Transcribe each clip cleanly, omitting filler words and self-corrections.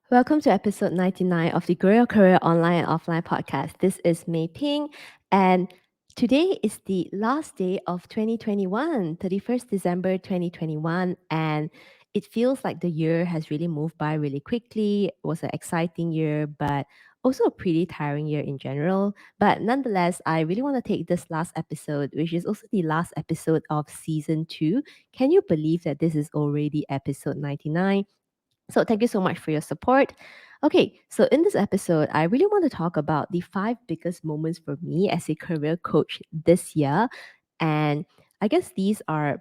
Welcome to episode 99 of the Grow Your Career Online and Offline podcast. This is Mei Ping, and today is the last day of 2021, 31st December 2021, and it feels like the year has really moved by really quickly. It was an exciting year, but also a pretty tiring year in general. But nonetheless, I really want to take this last episode, which is also the last episode of season 2. Can you believe that this is already episode 99? So thank you so much for your support. Okay, so in this episode, I really want to talk about the five biggest moments for me as a career coach this year. And I guess these are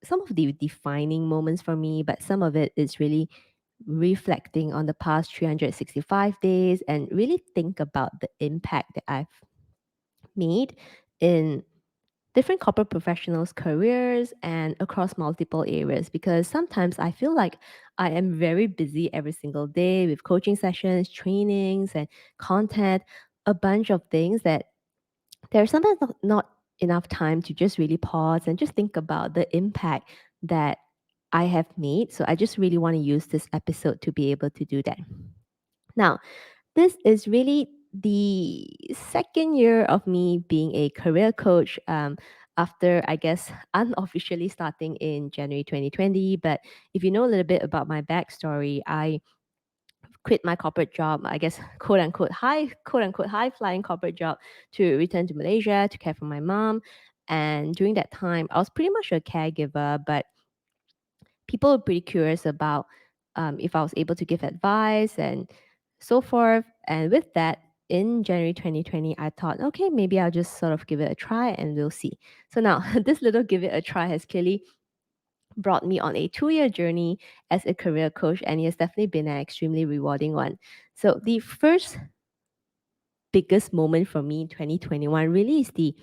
some of the defining moments for me, but some of it is really reflecting on the past 365 days and really think about the impact that I've made in different corporate professionals' careers and across multiple areas because sometimes I feel like I am very busy every single day with coaching sessions, trainings, and content, a bunch of things that there's sometimes not enough time to just really pause and just think about the impact that I have made. So I just really want to use this episode to be able to do that. Now, this is really the second year of me being a career coach. After I guess unofficially starting in January 2020. But if you know a little bit about my backstory, I quit my corporate job, I guess quote unquote high flying corporate job to return to Malaysia to care for my mom. And during that time, I was pretty much a caregiver, but people were pretty curious about if I was able to give advice and so forth. And with that, in January 2020, I thought, okay, maybe I'll just sort of give it a try and we'll see. So now, this little give it a try has clearly brought me on a 2 year journey as a career coach, and it has definitely been an extremely rewarding one. So, the first biggest moment for me in 2021 really is the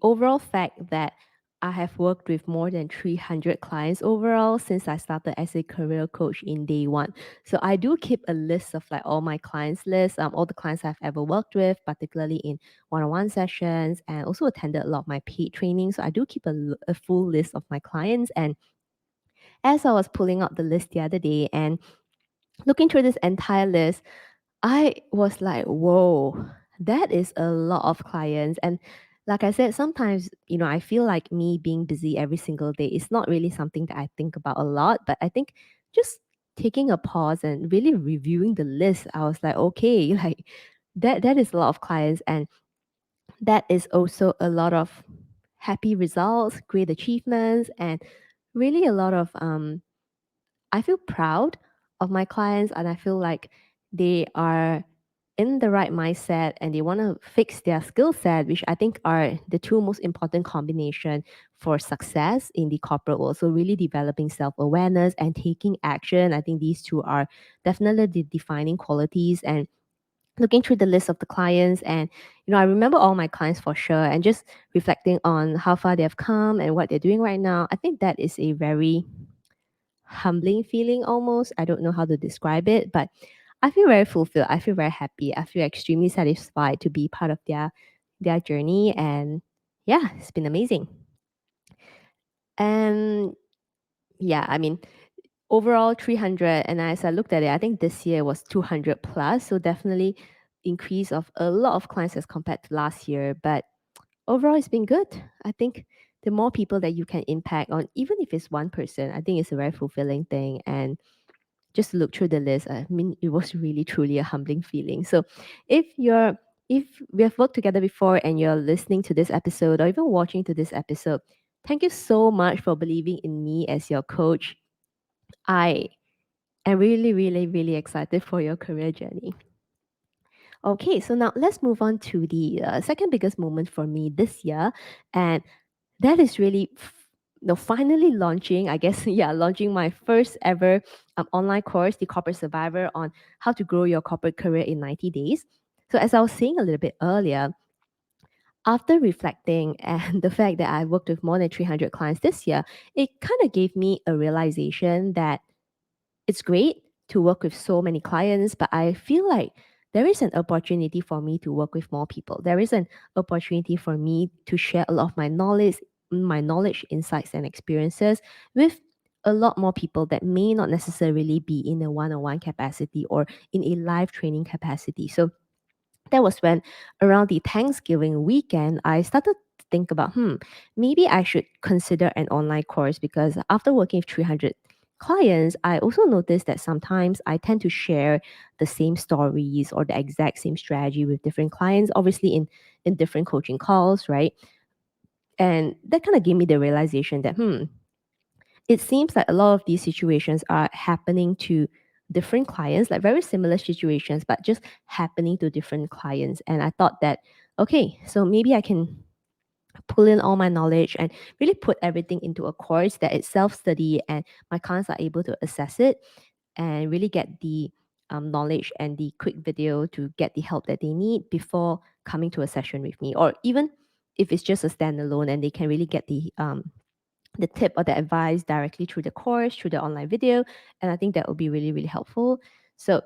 overall fact that I have worked with more than 300 clients overall since I started as a career coach in day one. So I do keep a list of like all my clients list, all the clients I've ever worked with, particularly in one-on-one sessions, and also attended a lot of my paid training. So I do keep a full list of my clients. And as I was pulling out the list the other day and looking through this entire list, I was like, whoa, that is a lot of clients. And like I said, sometimes, I feel like me being busy every single day is not really something that I think about a lot. But I think just taking a pause and really reviewing the list, I was like, okay, like that is a lot of clients. And that is also a lot of happy results, great achievements, and really a lot of I feel proud of my clients and I feel like they are in the right mindset and they want to fix their skill set, which I think are the two most important combination for success in the corporate world. So really developing self-awareness and taking action. I think these two are definitely the defining qualities. And looking through the list of the clients and I remember all my clients for sure and just reflecting on how far they have come and what they're doing right now. I think that is a very humbling feeling almost. I don't know how to describe it, but I feel very fulfilled. I feel very happy. I feel extremely satisfied to be part of their journey and yeah, it's been amazing. And yeah, I mean, overall 300 and as I looked at it, I think this year was 200 plus, so definitely increase of a lot of clients as compared to last year, but overall it's been good. I think the more people that you can impact on, even if it's one person, I think it's a very fulfilling thing. And just to look through the list, I mean, it was really truly a humbling feeling. So if we have worked together before and you're listening to this episode or even watching to this episode, thank you so much for believing in me as your coach. I am really, really, really excited for your career journey. Okay, so now let's move on to the second biggest moment for me this year. And that is really finally launching, I guess, yeah, launching my first ever online course, the Corporate Survivor, on how to grow your corporate career in 90 days. So as I was saying a little bit earlier, after reflecting and the fact that I worked with more than 300 clients this year, it kind of gave me a realization that it's great to work with so many clients, but I feel like there is an opportunity for me to work with more people. There is an opportunity for me to share a lot of my knowledge, insights, and experiences with a lot more people that may not necessarily be in a one-on-one capacity or in a live training capacity. So that was when around the Thanksgiving weekend, I started to think about, maybe I should consider an online course because after working with 300 clients, I also noticed that sometimes I tend to share the same stories or the exact same strategy with different clients, obviously in different coaching calls, right? And that kind of gave me the realization that, it seems like a lot of these situations are happening to different clients, like very similar situations, but just happening to different clients. And I thought that, okay, so maybe I can pull in all my knowledge and really put everything into a course that it's self study and my clients are able to assess it and really get the knowledge and the quick video to get the help that they need before coming to a session with me. Or even if it's just a standalone and they can really get the tip or the advice directly through the course, through the online video. And I think that would be really, really helpful. So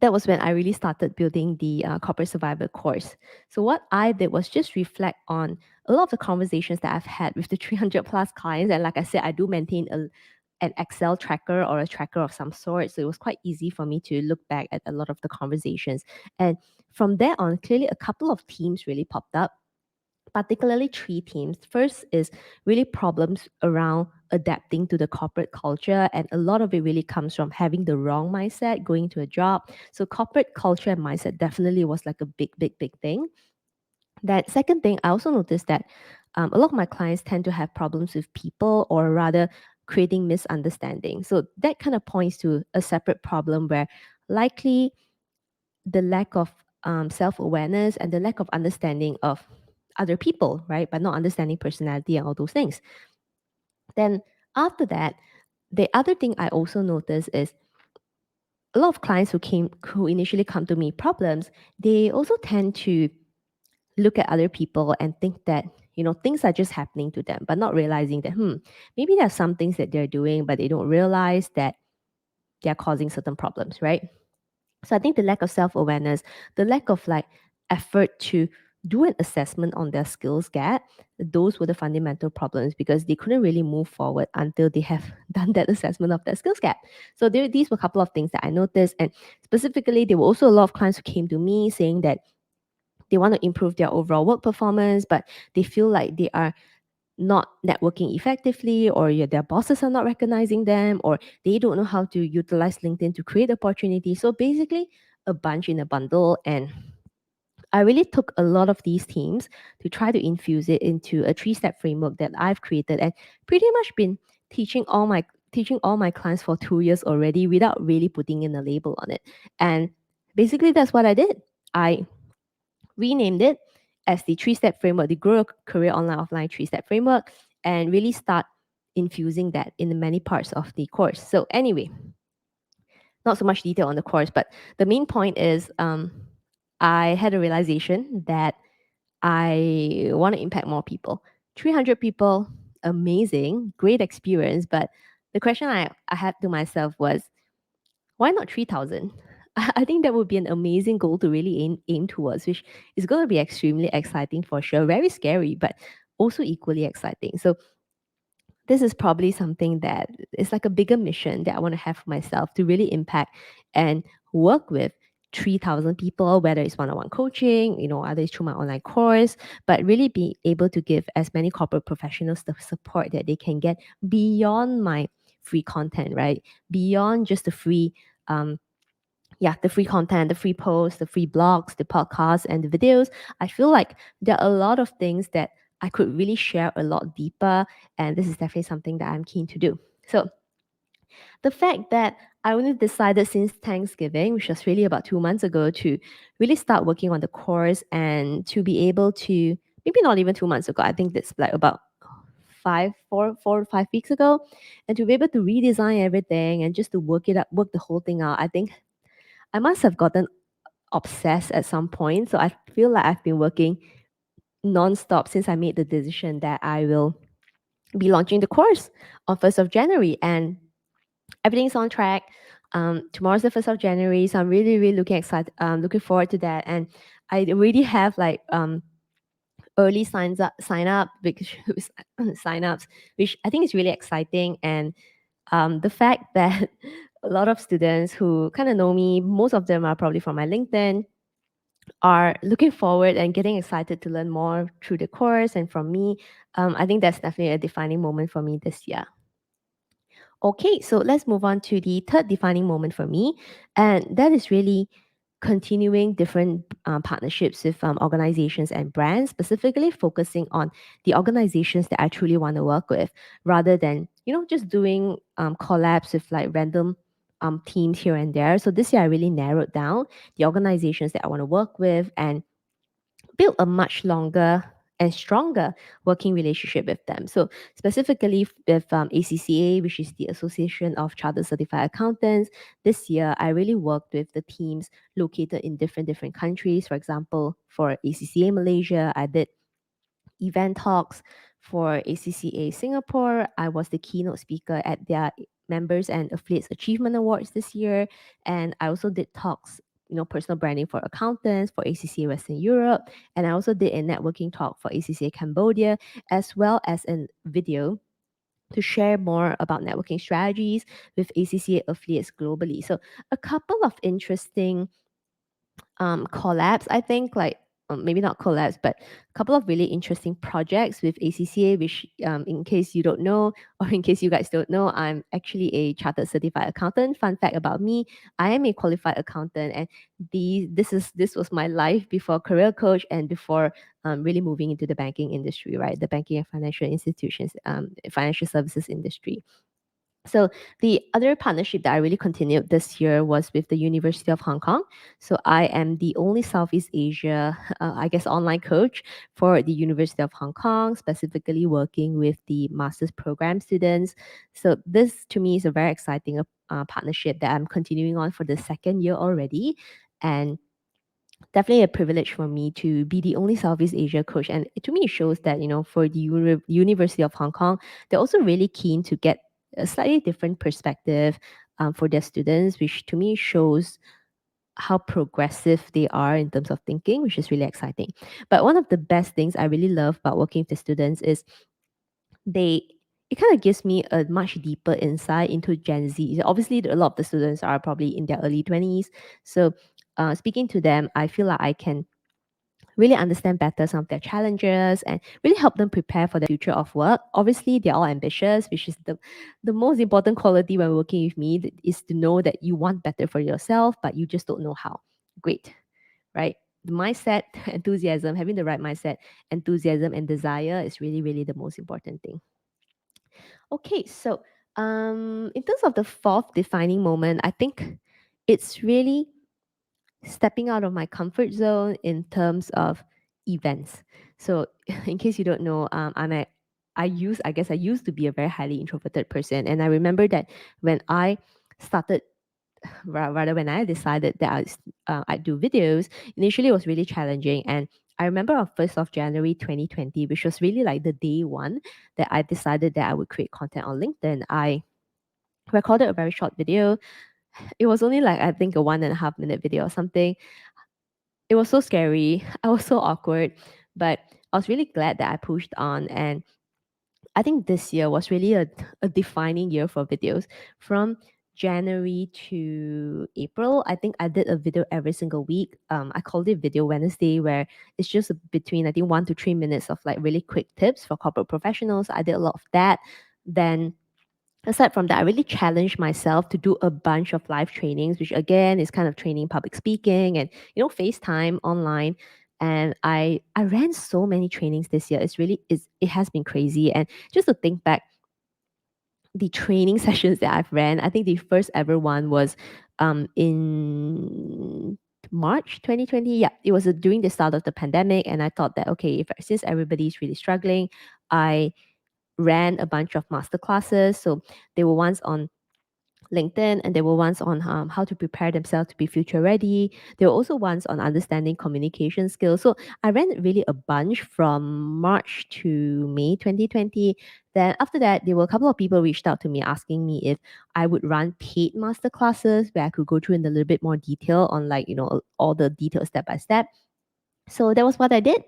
that was when I really started building the corporate survivor course. So what I did was just reflect on a lot of the conversations that I've had with the 300 plus clients. And like I said, I do maintain an Excel tracker or a tracker of some sort. So it was quite easy for me to look back at a lot of the conversations. And from there on, clearly a couple of themes really popped up, particularly three themes. First is really problems around adapting to the corporate culture, and a lot of it really comes from having the wrong mindset going to a job. So corporate culture and mindset definitely was like a big, big, big thing. That second thing, I also noticed that a lot of my clients tend to have problems with people, or rather creating misunderstanding. So that kind of points to a separate problem where likely the lack of self awareness and the lack of understanding of other people, right? But not understanding personality and all those things. Then after that, the other thing I also noticed is a lot of clients who initially come to me problems, they also tend to look at other people and think that things are just happening to them, but not realizing that maybe there are some things that they're doing, but they don't realize that they're causing certain problems, right? So I think the lack of self awareness, the lack of like effort to do an assessment on their skills gap, those were the fundamental problems because they couldn't really move forward until they have done that assessment of their skills gap. So these were a couple of things that I noticed. And specifically, there were also a lot of clients who came to me saying that they want to improve their overall work performance, but they feel like they are not networking effectively, or their bosses are not recognizing them, or they don't know how to utilize LinkedIn to create opportunities. So basically, a bunch in a bundle. And I really took a lot of these themes to try to infuse it into a three-step framework that I've created and pretty much been teaching all my clients for 2 years already without really putting in a label on it. And basically that's what I did. I renamed it as the three-step framework, the Grow Your Career Online Offline three-step framework, and really start infusing that in many parts of the course. So anyway, not so much detail on the course, but the main point is I had a realization that I want to impact more people. 300 people, amazing, great experience. But the question I had to myself was, why not 3,000? I think that would be an amazing goal to really aim towards, which is going to be extremely exciting for sure. Very scary, but also equally exciting. So this is probably something that is like a bigger mission that I want to have for myself to really impact and work with 3,000 people, whether it's one-on-one coaching, either it's through my online course, but really be able to give as many corporate professionals the support that they can get beyond my free content, right? Beyond just the free the free content, the free posts, the free blogs, the podcasts, and the videos. I feel like there are a lot of things that I could really share a lot deeper. And this is definitely something that I'm keen to do. So the fact that I only decided since Thanksgiving, which was really about 2 months ago, to really start working on the course and to be able to, maybe not even 2 months ago, I think that's like about 4 or 5 weeks ago, and to be able to redesign everything and just to work the whole thing out, I think I must have gotten obsessed at some point. So I feel like I've been working nonstop since I made the decision that I will be launching the course on 1st of January. And everything's on track. Tomorrow's the 1st of January. So I'm really, really looking forward to that. And I really have like early sign up which sign-ups, which I think is really exciting. And the fact that a lot of students who kind of know me, most of them are probably from my LinkedIn, are looking forward and getting excited to learn more through the course and from me. I think that's definitely a defining moment for me this year. Okay, so let's move on to the third defining moment for me, and that is really continuing different partnerships with organizations and brands, specifically focusing on the organizations that I truly want to work with, rather than just doing collabs with like random teams here and there. So this year I really narrowed down the organizations that I want to work with and build a much longer and stronger working relationship with them. So specifically with ACCA, which is the Association of Chartered Certified Accountants, this year I really worked with the teams located in different countries. For example, for ACCA Malaysia, I did event talks. For ACCA Singapore, I was the keynote speaker at their members and affiliates achievement awards this year, and I also did talks, personal branding for accountants for ACCA Western Europe, and I also did a networking talk for ACCA Cambodia, as well as a video to share more about networking strategies with ACCA affiliates globally. So a couple of interesting collabs, I think, like maybe not collabs, but a couple of really interesting projects with ACCA, which, in case you don't know, or in case you guys don't know, I'm actually a chartered certified accountant. Fun fact about me, I am a qualified accountant, and this was my life before career coach and before really moving into the banking industry, right? The banking and financial institutions, financial services industry. So the other partnership that I really continued this year was with the University of Hong Kong. So I am the only Southeast Asia, I guess, online coach for the University of Hong Kong, specifically working with the master's program students. So this to me is a very exciting partnership that I'm continuing on for the second year already. And definitely a privilege for me to be the only Southeast Asia coach. And to me, it shows that, for the University of Hong Kong, they're also really keen to get a slightly different perspective for their students, which to me shows how progressive they are in terms of thinking, which is really exciting. But one of the best things I really love about working with the students is they it kind of gives me a much deeper insight into Gen Z. Obviously, a lot of the students are probably in their early 20s. So speaking to them, I feel like I can really understand better some of their challenges and really help them prepare for the future of work. Obviously, they're all ambitious, which is the most important quality when working with me, is to know that you want better for yourself, but you just don't know how. Great, right? The mindset, enthusiasm, having the right mindset, enthusiasm, and desire is really, really the most important thing. Okay, so in terms of the fourth defining moment, I think it's really stepping out of my comfort zone in terms of events. So, in case you don't know, I guess I used to be a very highly introverted person, and I remember that when I started, rather when I decided that I'd do videos, initially it was really challenging. And I remember on 1st of January 2020, which was really like the day one that I decided that I would create content on LinkedIn. I recorded a very short video. It was only like, I think, a 1.5 minute video or something. It was so scary. I was so awkward, but I was really glad that I pushed on. And I think this year was really a defining year for videos. From January to April, I think I did a video every single week. I called it Video Wednesday, where it's just between, I think, 1 to 3 minutes of like really quick tips for corporate professionals. I did a lot of that. Then aside from that, I really challenged myself to do a bunch of live trainings, which again is kind of training public speaking and FaceTime online. And I ran so many trainings this year. It has been crazy. And just to think back, the training sessions that I've ran, I think the first ever one was in March 2020. Yeah, it was during the start of the pandemic. And I thought that, okay, if since everybody's really struggling, I ran a bunch of master classes. So they were ones on LinkedIn, and there were ones on how to prepare themselves to be future ready. There were also ones on understanding communication skills. So I ran really a bunch from March to May 2020. Then after that, there were a couple of people reached out to me asking me if I would run paid master classes where I could go through in a little bit more detail on, like, all the details step by step. So that was what I did.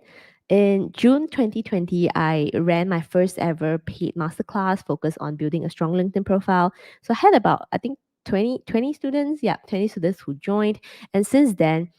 In June 2020, I ran my first ever paid masterclass focused on building a strong LinkedIn profile. So I had about, I think, 20 students. Yeah, 20 students who joined. And since then,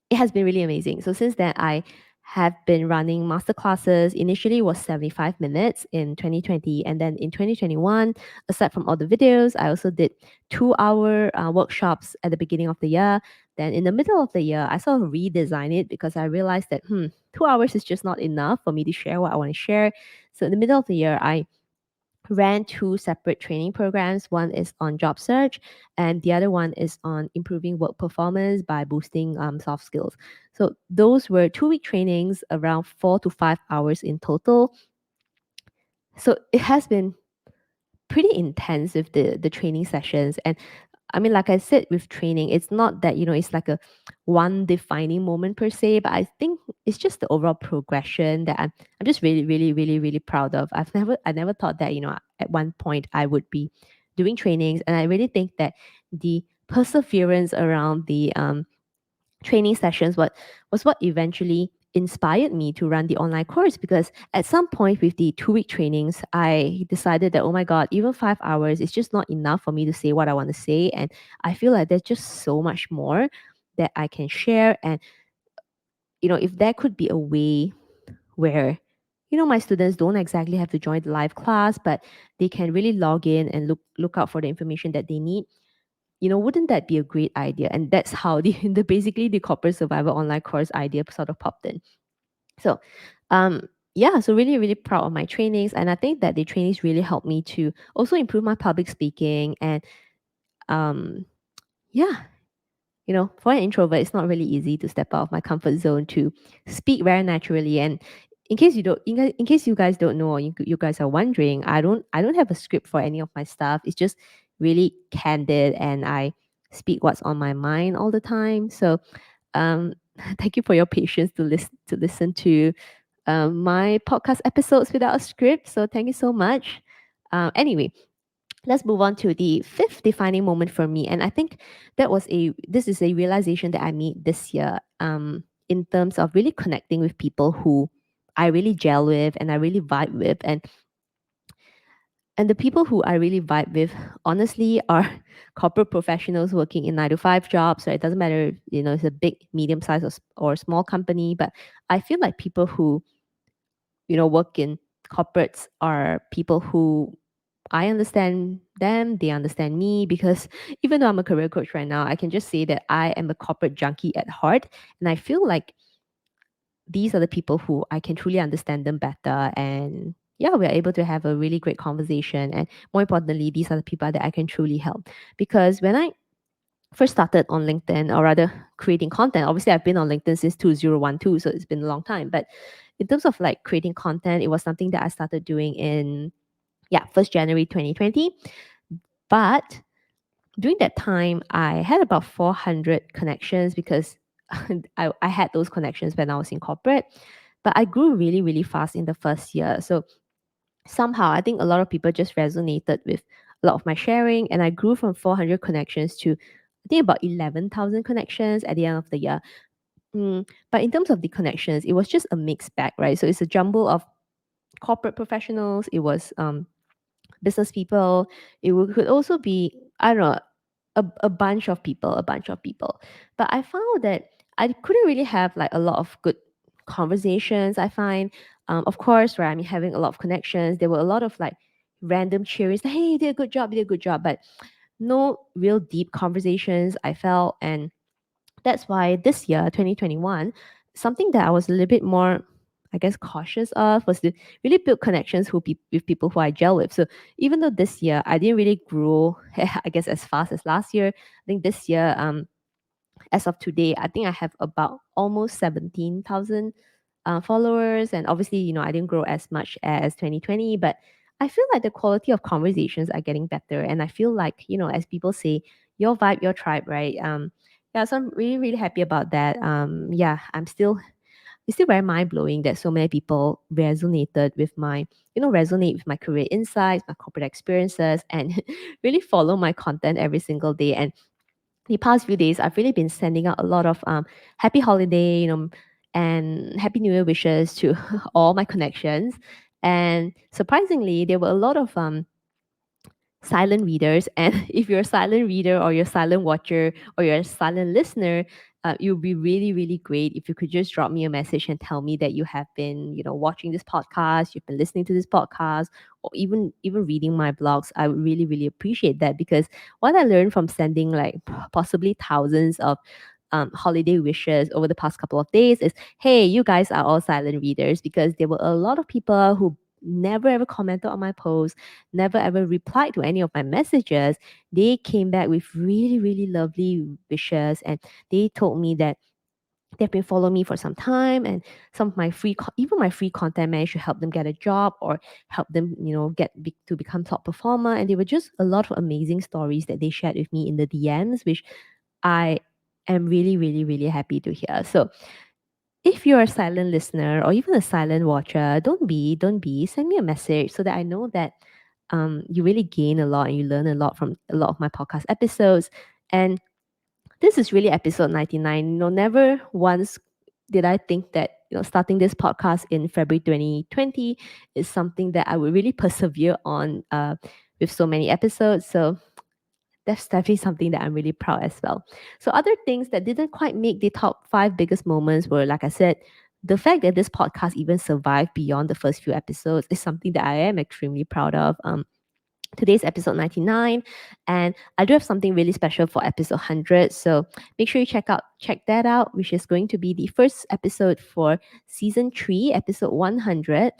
it has been really amazing. So since then, I have been running master classes. Initially, it was 75 minutes in 2020, and then in 2021, aside from all the videos, I also did 2-hour workshops at the beginning of the year. Then in the middle of the year, I sort of redesigned it because I realized that 2 hours is just not enough for me to share what I want to share. So in the middle of the year, I ran two separate training programs. One is on job search, and the other one is on improving work performance by boosting soft skills. So those were 2-week trainings, around 4 to 5 hours in total. So it has been pretty intensive, the training sessions. And I mean, like I said, with training, it's not that, it's like a one defining moment per se, but I think it's just the overall progression that I'm just really, really, really, really proud of. I never thought that, at one point I would be doing trainings. And I really think that the perseverance around the training sessions was what eventually inspired me to run the online course, because at some point with the 2-week trainings, I decided that, oh my god, even 5 hours is just not enough for me to say what I want to say. And I feel like there's just so much more that I can share. And if there could be a way where my students don't exactly have to join the live class, but they can really log in and look out for the information that they need, wouldn't that be a great idea? And that's how the basically the corporate survival online course idea sort of popped in. So, yeah, so really, really proud of my trainings, and I think that the trainings really helped me to also improve my public speaking. And um, yeah, for an introvert, it's not really easy to step out of my comfort zone to speak very naturally. And in case you guys don't know, or you guys are wondering, I don't have a script for any of my stuff. It's just really candid, and I speak what's on my mind all the time. So, um, thank you for your patience to listen to my podcast episodes without a script. So thank you so much. Anyway, let's move on to the fifth defining moment for me. And I think this is a realization that I made this year, in terms of really connecting with people who I really gel with and I really vibe with. And the people who I really vibe with, honestly, are corporate professionals working in 9 to 5 jobs. So it doesn't matter, it's a big, medium size, or small company. But I feel like people who work in corporates are people who I understand them, they understand me, because even though I'm a career coach right now, I can just say that I am a corporate junkie at heart. And I feel like these are the people who I can truly understand them better. And yeah, we're able to have a really great conversation. And more importantly, these are the people that I can truly help. Because when I first started on LinkedIn, or rather creating content, obviously I've been on LinkedIn since 2012, so it's been a long time. But in terms of like creating content, it was something that I started doing in 1st January 2020. But during that time, I had about 400 connections, because I had those connections when I was in corporate. But I grew really, really fast in the first year. So somehow I think a lot of people just resonated with a lot of my sharing, and I grew from 400 connections to, I think, about 11,000 connections at the end of the year. But in terms of the connections, it was just a mixed bag, right? So it's a jumble of corporate professionals. It was business people. Could also be, I don't know, a bunch of people, But I found that I couldn't really have like a lot of good conversations. I find, of course, right, I'm having a lot of connections. There were a lot of like random cheers. Hey, you did a good job, you did a good job, but no real deep conversations, I felt. And that's why this year, 2021, something that I was a little bit more, I guess, cautious of, was to really build connections with people who I gel with. So even though this year I didn't really grow, I guess, as fast as last year, I think this year, as of today, I think I have about almost 17,000 followers. And obviously, I didn't grow as much as 2020, but I feel like the quality of conversations are getting better. And I feel like, as people say, your vibe, your tribe, right? Yeah, so I'm really, really happy about that. Yeah, it's still very mind blowing that so many people resonate with my career insights, my corporate experiences, and really follow my content every single day. And the past few days, I've really been sending out a lot of happy holiday, and Happy New Year wishes to all my connections. And surprisingly, there were a lot of silent readers. And if you're a silent reader or you're a silent watcher or you're a silent listener, it would be really, really great if you could just drop me a message and tell me that you have been, watching this podcast, you've been listening to this podcast, or even reading my blogs. I would really, really appreciate that, because what I learned from sending like possibly thousands of holiday wishes over the past couple of days is, hey, you guys are all silent readers, because there were a lot of people who never ever commented on my posts, never ever replied to any of my messages. They came back with really, really lovely wishes, and they told me that they've been following me for some time, and some of my even my free content managed to help them get a job or help them, to become top performer. And there were just a lot of amazing stories that they shared with me in the DMs, which I am really, really, really happy to hear. So if you're a silent listener or even a silent watcher, don't be, send me a message so that I know that you really gain a lot and you learn a lot from a lot of my podcast episodes. And this is really episode 99. Never once did I think that, starting this podcast in February 2020 is something that I would really persevere on with so many episodes. So that's definitely something that I'm really proud as well. So other things that didn't quite make the top 5 biggest moments were, like I said, the fact that this podcast even survived beyond the first few episodes is something that I am extremely proud of. Today's episode 99, and I do have something really special for episode 100. So make sure you check that out, which is going to be the first episode for season 3, episode 100.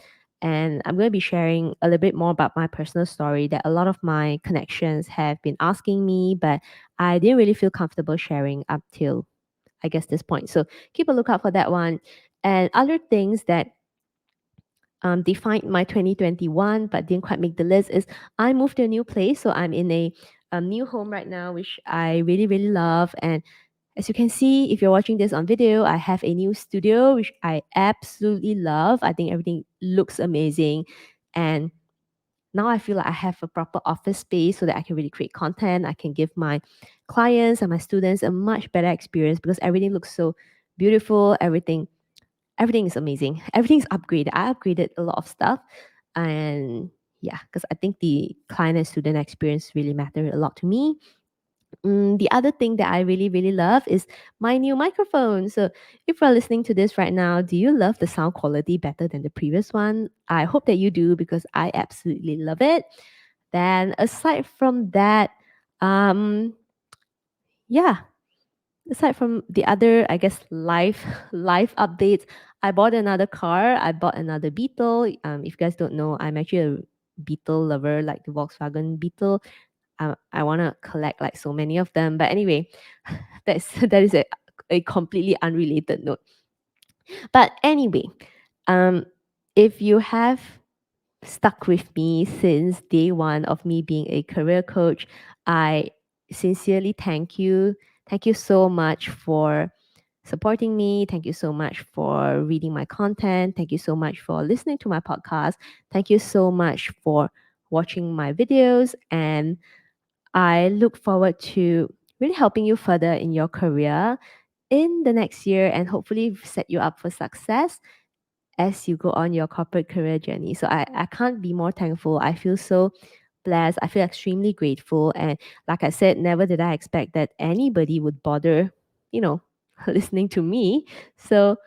And I'm going to be sharing a little bit more about my personal story that a lot of my connections have been asking me, but I didn't really feel comfortable sharing up till, I guess, this point. So keep a lookout for that one. And other things that defined my 2021 but didn't quite make the list is I moved to a new place. So I'm in a new home right now, which I really, really love. And as you can see, if you're watching this on video, I have a new studio, which I absolutely love. I think everything looks amazing. And now I feel like I have a proper office space so that I can really create content. I can give my clients and my students a much better experience because everything looks so beautiful. Everything is amazing. Everything's upgraded. I upgraded a lot of stuff. And yeah, because I think the client and student experience really mattered a lot to me. The other thing that I really, really love is my new microphone. So if you're listening to this right now, do you love the sound quality better than the previous one? I hope that you do, because I absolutely love it. Then aside from that, um, yeah, aside from the other, I guess, life updates, I bought another car. I bought another Beetle. If you guys don't know, I'm actually a Beetle lover, like the Volkswagen Beetle. I want to collect like so many of them. But anyway, that is a completely unrelated note. But anyway, um, if you have stuck with me since day one of me being a career coach, I sincerely thank you. Thank you so much for supporting me. Thank you so much for reading my content. Thank you so much for listening to my podcast. Thank you so much for watching my videos. And I look forward to really helping you further in your career in the next year and hopefully set you up for success as you go on your corporate career journey. So I can't be more thankful. I feel so blessed. I feel extremely grateful. And like I said, never did I expect that anybody would bother, you know, listening to me. So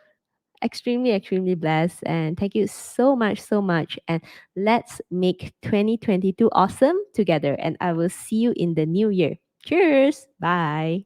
extremely, extremely blessed. And thank you so much, so much. And let's make 2022 awesome together. And I will see you in the new year. Cheers. Bye.